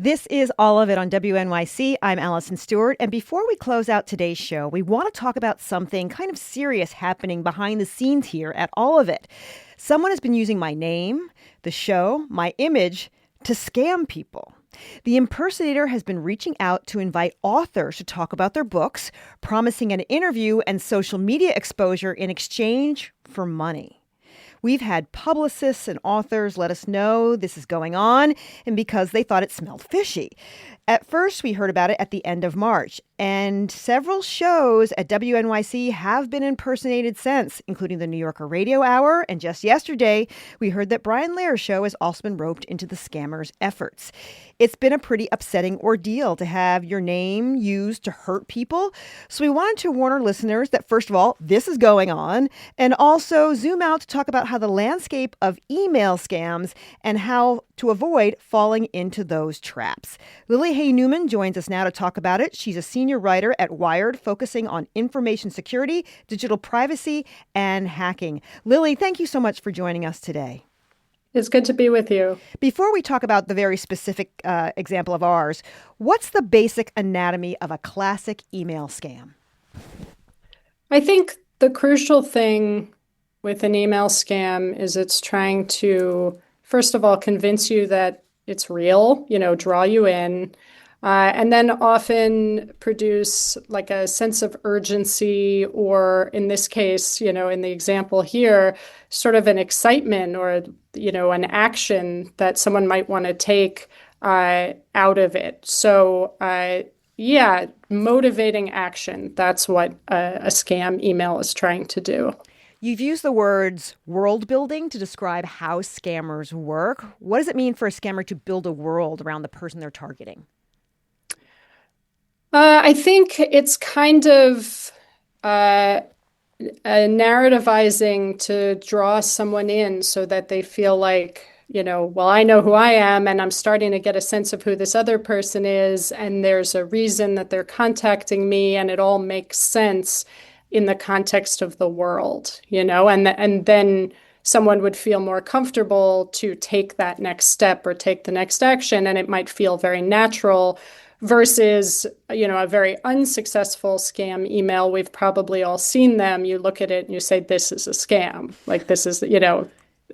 This is All of It on WNYC. I'm Allison Stewart. And before we close out today's show, we want to talk about something kind of serious happening behind the scenes here at All of It. Someone has been using my name, the show, my image to scam people. The impersonator has been reaching out to invite authors to talk about their books, promising an interview and social media exposure in exchange for money. We've had publicists and authors let us know this is going on, and because they thought it smelled fishy. At first, we heard about it at the end of March, and several shows at WNYC have been impersonated since, including the New Yorker Radio Hour, and just yesterday, we heard that Brian Lair's show has also been roped into the scammers' efforts. It's been a pretty upsetting ordeal to have your name used to hurt people, so we wanted to warn our listeners that, first of all, this is going on, and also zoom out to talk about how the landscape of email scams and how to avoid falling into those traps. Lily Hay Newman joins us now to talk about it. She's a senior writer at Wired, focusing on information security, digital privacy, and hacking. Lily, thank you so much for joining us today. It's good to be with you. Before we talk about the very specific example of ours, what's the basic anatomy of a classic email scam? I think the crucial thing with an email scam is it's trying to, first of all, convince you that it's real, draw you in, and then often produce like a sense of urgency, or in this case, in the example here, sort of an excitement or, an action that someone might want to take out of it. So, motivating action. That's what a scam email is trying to do. You've used the words world building to describe how scammers work. What does it mean for a scammer to build a world around the person they're targeting? I think it's kind of narrativizing to draw someone in so that they feel like, well, I know who I am, and I'm starting to get a sense of who this other person is, and there's a reason that they're contacting me, and it all makes sense in the context of the world, and then someone would feel more comfortable to take that next step or take the next action, and it might feel very natural versus, a very unsuccessful scam email. We've probably all seen them. You look at it and you say, this is a scam. Like, this is,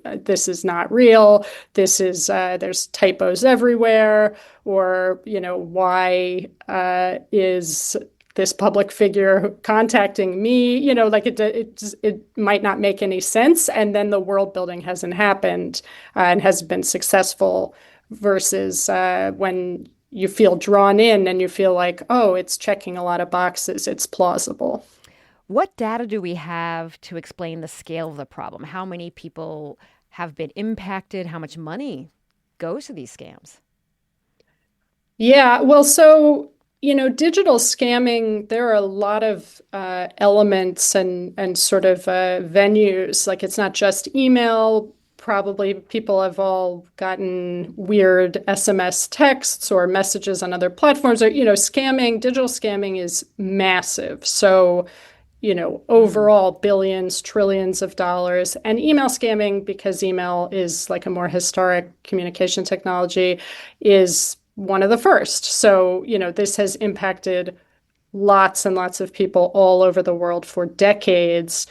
this is not real. This is, there's typos everywhere. Or, why is this public figure contacting me? It might not make any sense. And then the world building hasn't happened and has been successful versus when you feel drawn in and you feel like, oh, it's checking a lot of boxes. It's plausible. What data do we have to explain the scale of the problem? How many people have been impacted? How much money goes to these scams? Yeah, well, so, digital scamming, there are a lot of elements and sort of venues. Like, it's not just email. Probably people have all gotten weird SMS texts or messages on other platforms. Or, digital scamming is massive. So, overall billions, trillions of dollars. And email scamming, because email is like a more historic communication technology, is one of the first. So, this has impacted lots and lots of people all over the world for decades.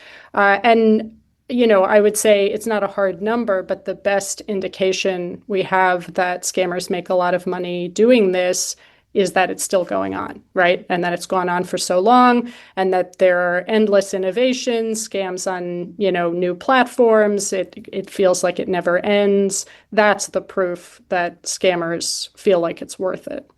I would say it's not a hard number, but the best indication we have that scammers make a lot of money doing this is that it's still going on, right? And that it's gone on for so long, and that there are endless innovations, scams on, new platforms. It feels like it never ends. That's the proof that scammers feel like it's worth it.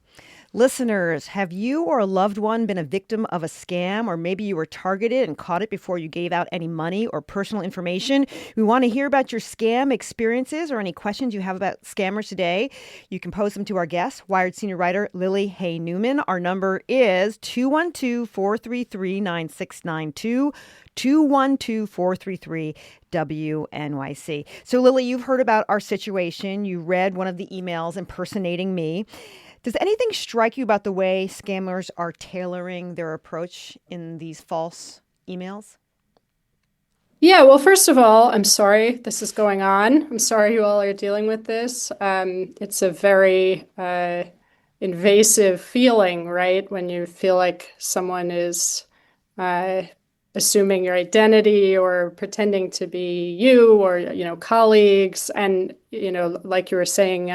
Listeners, have you or a loved one been a victim of a scam, or maybe you were targeted and caught it before you gave out any money or personal information? We want to hear about your scam experiences or any questions you have about scammers today. You can post them to our guest, Wired senior writer Lily Hay Newman. Our number is 212-433-9692, 212-433-WNYC. So, Lily, you've heard about our situation. You read one of the emails impersonating me. Does anything strike you about the way scammers are tailoring their approach in these false emails? Yeah, well, first of all, I'm sorry this is going on. I'm sorry you all are dealing with this. It's a very invasive feeling, right? When you feel like someone is uh, assuming your identity or pretending to be you or, colleagues. And, like you were saying,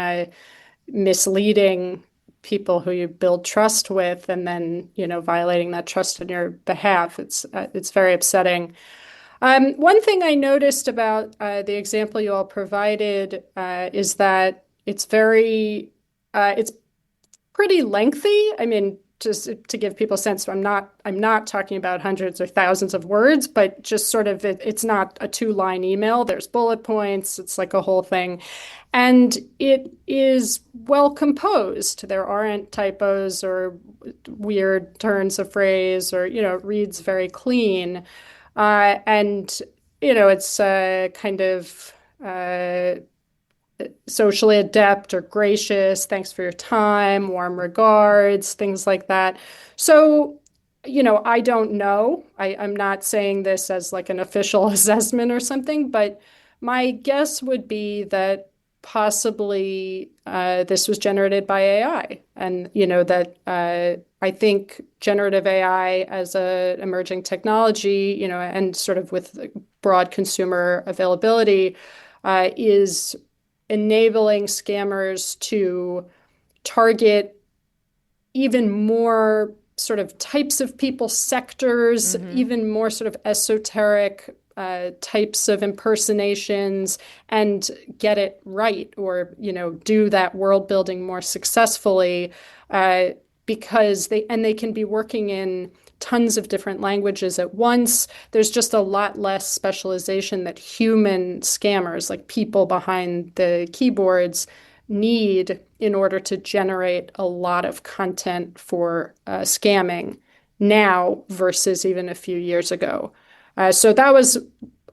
misleading people who you build trust with and then, violating that trust on your behalf. It's very upsetting. One thing I noticed about the example you all provided is that it's pretty lengthy. I mean, just to give people a sense, I'm not talking about hundreds or thousands of words, but just sort of it's not a two-line email. There's bullet points. It's like a whole thing. And it is well composed. There aren't typos or weird turns of phrase or, it reads very clean. And, it's kind of socially adept or gracious, thanks for your time, warm regards, things like that. So, I don't know. I'm not saying this as like an official assessment or something, but my guess would be that possibly this was generated by AI. And, that I think generative AI as an emerging technology, and sort of with broad consumer availability, is enabling scammers to target even more sort of types of people, sectors, even more sort of esoteric types of impersonations and get it right or, do that world building more successfully because they can be working in tons of different languages at once. There's just a lot less specialization that human scammers, like people behind the keyboards, need in order to generate a lot of content for scamming now versus even a few years ago. So that was,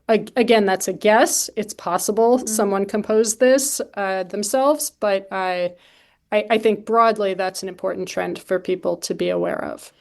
again, that's a guess. It's possible someone composed this themselves, but I think broadly that's an important trend for people to be aware of.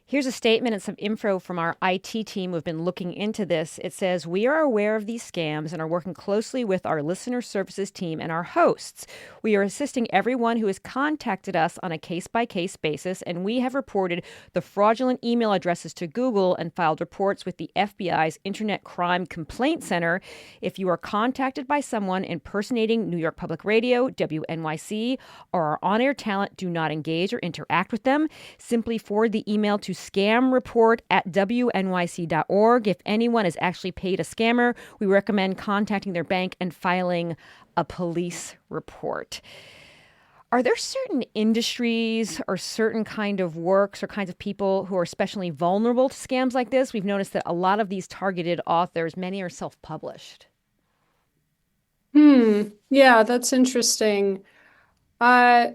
Here's a statement and some info from our IT team who've been looking into this. It says, we are aware of these scams and are working closely with our listener services team and our hosts. We are assisting everyone who has contacted us on a case-by-case basis, and we have reported the fraudulent email addresses to Google and filed reports with the FBI's Internet Crime Complaint Center. If you are contacted by someone impersonating New York Public Radio, WNYC, or our on-air talent, do not engage or interact with them. Simply forward the email to scamreport@wnyc.org. If anyone is actually paid a scammer, we recommend contacting their bank and filing a police report. Are there certain industries or certain kind of works or kinds of people who are especially vulnerable to scams like this? We've noticed that a lot of these targeted authors, many are self-published. Yeah, that's interesting. Uh,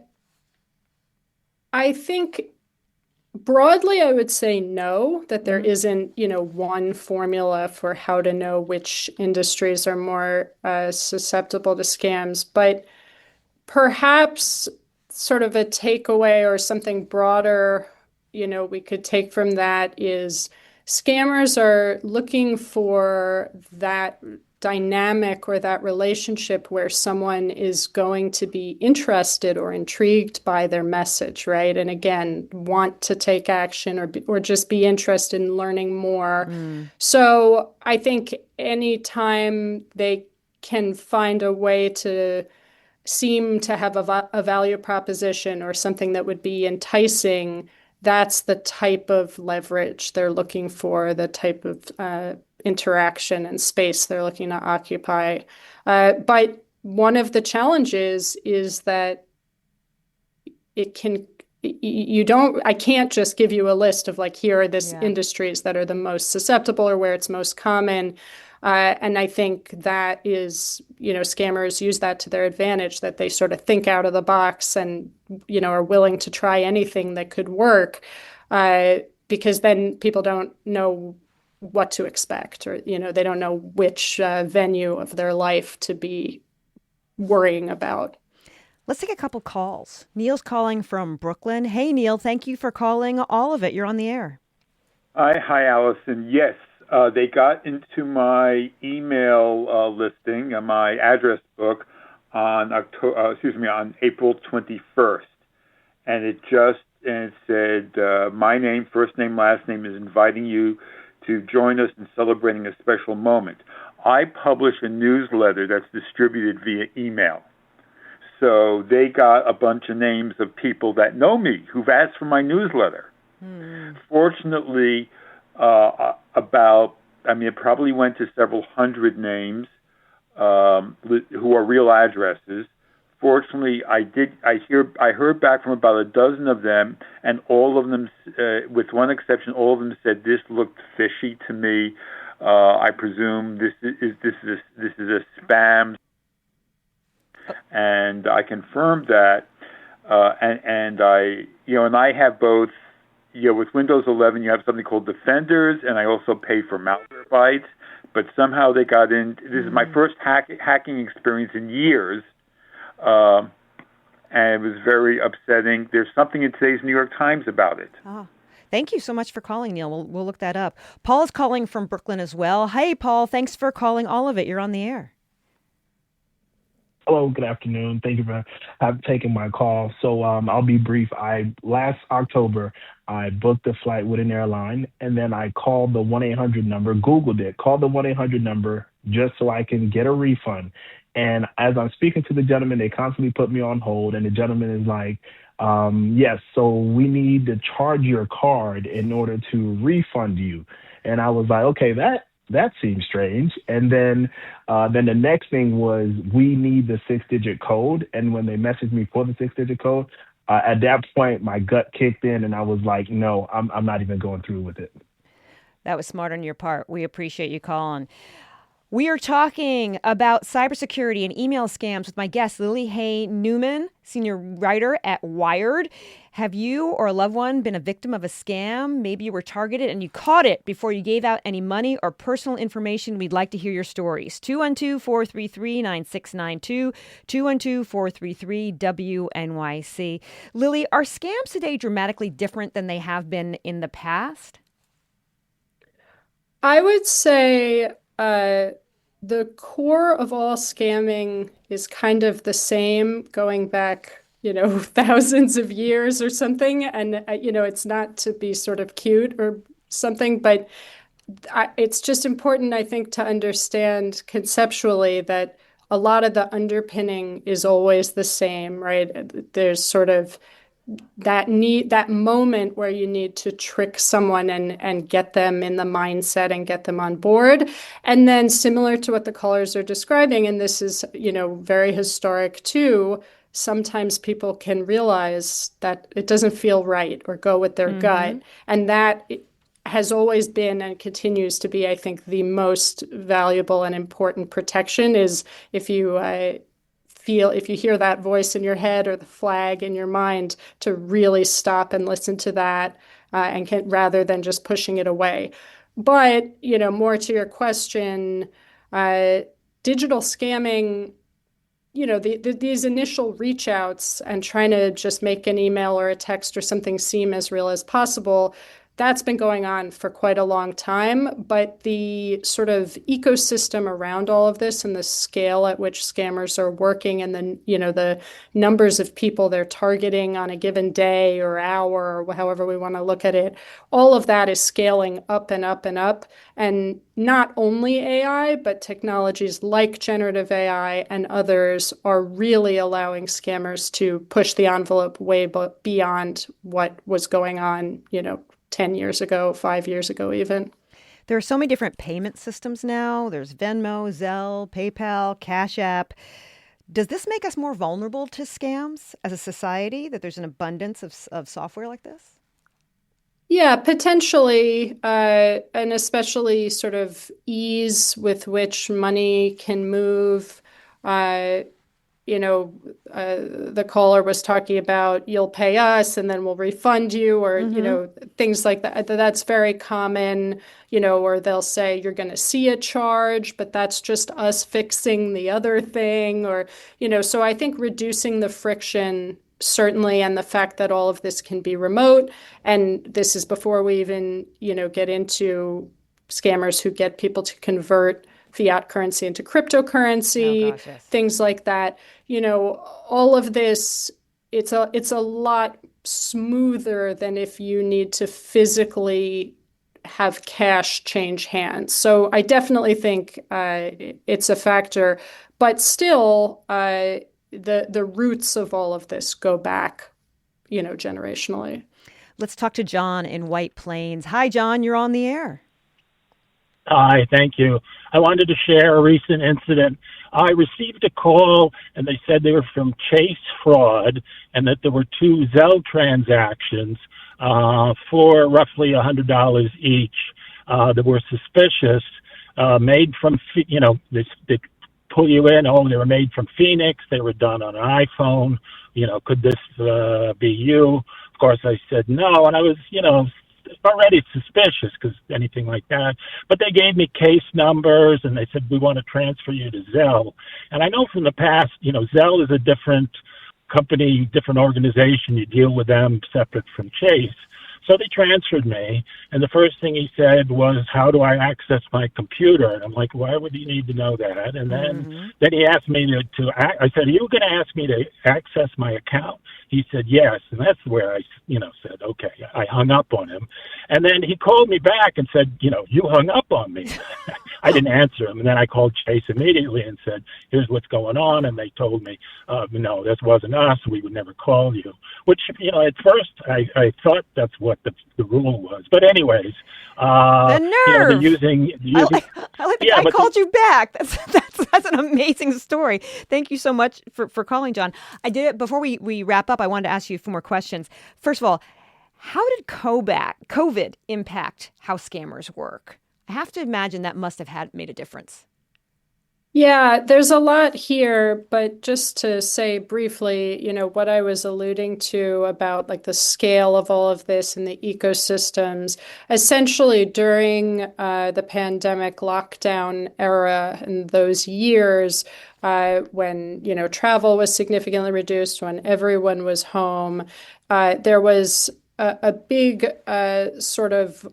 I think broadly, I would say no, that there isn't, one formula for how to know which industries are more susceptible to scams. But perhaps sort of a takeaway or something broader, we could take from that is scammers are looking for that dynamic or that relationship where someone is going to be interested or intrigued by their message, right? And again, want to take action or just be interested in learning more. So I think anytime they can find a way to seem to have a value proposition or something that would be enticing, that's the type of leverage they're looking for, the type of interaction and space they're looking to occupy. But one of the challenges is that I can't just give you a list of like, here are the industries that are the most susceptible or where it's most common. And I think that is, scammers use that to their advantage, that they sort of think out of the box and, are willing to try anything that could work, because then people don't know what to expect or, they don't know which venue of their life to be worrying about. Let's take a couple calls. Neil's calling from Brooklyn. Hey, Neil, thank you for calling All of It. You're on the air. Hi, Allison. Yes, they got into my email listing, my address book on April 21st, and it said, my name, first name, last name, is inviting you to join us in celebrating a special moment. I publish a newsletter that's distributed via email. So they got a bunch of names of people that know me who've asked for my newsletter. Fortunately, it probably went to several hundred names who are real addresses. Fortunately, I heard back from about a dozen of them, and all of them, with one exception, all of them said this looked fishy to me. I presume this is a spam, and I confirmed that. And I have both. With Windows 11, you have something called Defenders, and I also pay for Malwarebytes. But somehow they got in. This is my first hacking experience in years. And it was very upsetting. There's something in today's New York Times about it. Oh, thank you so much for calling, Neil. We'll look that up. Paul is calling from Brooklyn as well. Hey, Paul, thanks for calling all of it. You're on the air. Hello, good afternoon. Thank you for taking my call. So I'll be brief. Last October, I booked a flight with an airline, and then I called the 1-800 number, Googled it, called the 1-800 number just so I can get a refund. And as I'm speaking to the gentleman, they constantly put me on hold, and the gentleman is like, yes, so we need to charge your card in order to refund you. And I was like, okay, that seems strange. And then the next thing was, we need the 6-digit code. And when they messaged me for the 6-digit code, at that point, my gut kicked in, and I was like, no, I'm not even going through with it. That was smart on your part. We appreciate you calling. We are talking about cybersecurity and email scams with my guest, Lily Hay Newman, senior writer at Wired. Have you or a loved one been a victim of a scam? Maybe you were targeted and you caught it before you gave out any money or personal information. We'd like to hear your stories. 212-433-9692, 212-433-WNYC. Lily, are scams today dramatically different than they have been in the past? I would say the core of all scamming is kind of the same, going back, thousands of years or something. And, it's not to be sort of cute or something, but it's just important, I think, to understand conceptually that a lot of the underpinning is always the same, right? There's sort of that moment where you need to trick someone and get them in the mindset and get them on board. And then, similar to what the callers are describing, and this is, very historic too, sometimes people can realize that it doesn't feel right or go with their gut. And that has always been and continues to be, I think, the most valuable and important protection is if you hear that voice in your head or the flag in your mind, to really stop and listen to that rather than just pushing it away. But, more to your question, digital scamming, these initial reach outs and trying to just make an email or a text or something seem as real as possible, that's been going on for quite a long time, but the sort of ecosystem around all of this and the scale at which scammers are working and the numbers of people they're targeting on a given day or hour or however we want to look at it, all of that is scaling up and up and up. And not only AI, but technologies like generative AI and others are really allowing scammers to push the envelope way beyond what was going on, 10 years ago, 5 years ago even. There are so many different payment systems now. There's Venmo, Zelle, PayPal, Cash App. Does this make us more vulnerable to scams as a society, that there's an abundance of software like this? Yeah, potentially, and especially sort of ease with which money can move. The caller was talking about, you'll pay us and then we'll refund you, or, things like that. That's very common, or they'll say you're going to see a charge, but that's just us fixing the other thing, or, so I think reducing the friction, certainly, and the fact that all of this can be remote. And this is before we even, get into scammers who get people to convert fiat currency into cryptocurrency, things like that. All of this, it's a lot smoother than if you need to physically have cash change hands. So I definitely think it's a factor, but still, the roots of all of this go back, generationally. Let's talk to John in White Plains. Hi, John, you're on the air. Hi, thank you. I wanted to share a recent incident. I received a call, and they said they were from Chase Fraud, and that there were two Zelle transactions for roughly $100 each that were suspicious, made from, they pull you in, they were made from Phoenix, they were done on an iPhone, could this be you? Of course, I said no, and I was, already suspicious because anything like that. But they gave me case numbers and they said, we want to transfer you to Zelle. And I know from the past, Zelle is a different company, different organization. You deal with them separate from Chase. So they transferred me, and the first thing he said was, how do I access my computer? And I'm like, why would you need to know that? And then he asked me I said, are you going to ask me to access my account? He said, yes. And that's where I, said, okay. I hung up on him. And then he called me back and said, you hung up on me. I didn't answer him. And then I called Chase immediately and said, here's what's going on. And they told me, no, this wasn't us. We would never call you. Which, at first I thought that's what the rule was. But anyways, the nerve. They're using I like that I called you back. That's an amazing story. Thank you so much for calling, John. I did it before we wrap up. I wanted to ask you a few more questions. First of all, how did COVID impact how scammers work? I have to imagine that must have made a difference. Yeah, there's a lot here, but just to say briefly, what I was alluding to about like the scale of all of this and the ecosystems, essentially during the pandemic lockdown era and those years when, travel was significantly reduced, when everyone was home, there was a big sort of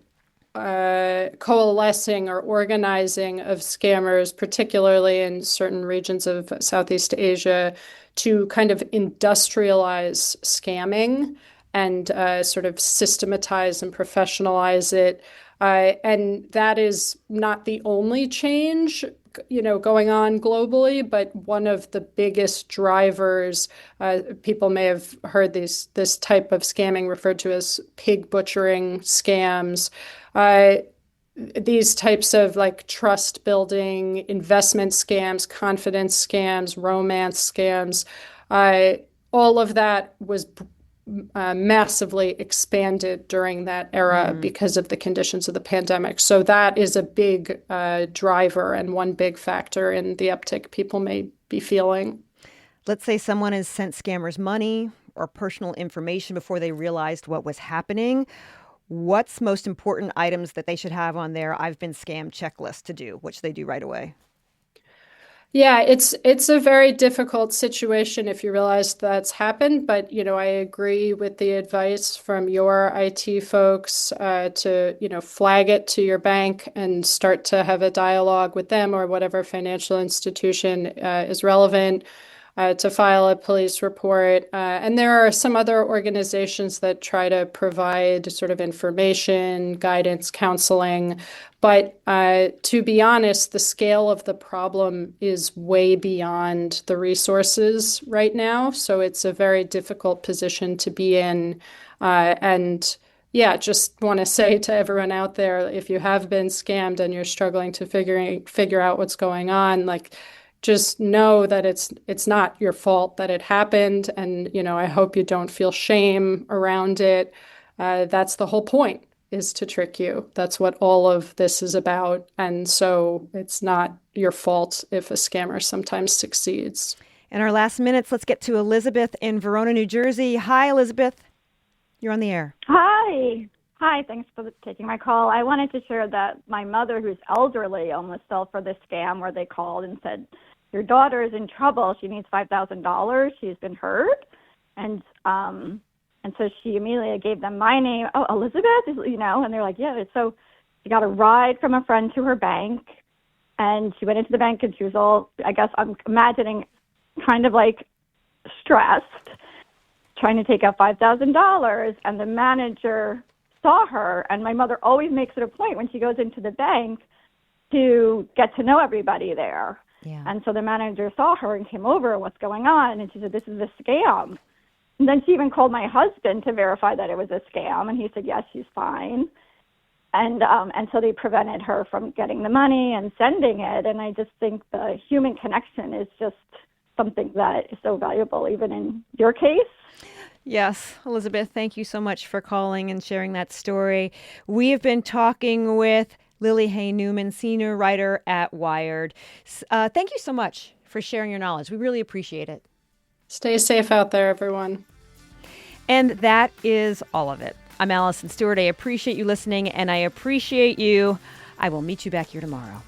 coalescing or organizing of scammers, particularly in certain regions of Southeast Asia, to kind of industrialize scamming and sort of systematize and professionalize it. And that is not the only change, going on globally, but one of the biggest drivers. People may have heard this type of scamming referred to as pig butchering scams. These types of like trust building, investment scams, confidence scams, romance scams, all of that was massively expanded during that era because of the conditions of the pandemic. So that is a big driver and one big factor in the uptick people may be feeling. Let's say someone has sent scammers money or personal information before they realized what was happening. What's most important items that they should have on their I've been scammed checklist to do, which they do right away? Yeah, it's a very difficult situation if you realize that's happened. But, I agree with the advice from your IT folks to, flag it to your bank and start to have a dialogue with them or whatever financial institution is relevant. To file a police report. And there are some other organizations that try to provide sort of information, guidance, counseling. But to be honest, the scale of the problem is way beyond the resources right now. So it's a very difficult position to be in. And yeah, just want to say to everyone out there, if you have been scammed and you're struggling to figure out what's going on, just know that it's not your fault that it happened. And, I hope you don't feel shame around it. That's the whole point, is to trick you. That's what all of this is about. And so it's not your fault if a scammer sometimes succeeds. In our last minutes, let's get to Elizabeth in Verona, New Jersey. Hi, Elizabeth. You're on the air. Hi. Thanks for taking my call. I wanted to share that my mother, who's elderly, almost fell for this scam where they called and said, your daughter is in trouble. She needs $5,000. She's been hurt. And so she immediately gave them my name. Oh, Elizabeth, and they're like, yeah. So she got a ride from a friend to her bank, and she went into the bank, and she was all, I guess I'm imagining, kind of like stressed, trying to take out $5,000, and the manager saw her. And my mother always makes it a point when she goes into the bank to get to know everybody there. Yeah. And so the manager saw her and came over, what's going on? And she said, this is a scam. And then she even called my husband to verify that it was a scam. And he said, yes, she's fine. And so they prevented her from getting the money and sending it. And I just think the human connection is just something that is so valuable, even in your case. Yes, Elizabeth, thank you so much for calling and sharing that story. We have been talking with Lily Hay Newman, senior writer at Wired. Thank you so much for sharing your knowledge. We really appreciate it. Stay safe out there, everyone. And that is all of it. I'm Allison Stewart. I appreciate you listening, and I appreciate you. I will meet you back here tomorrow.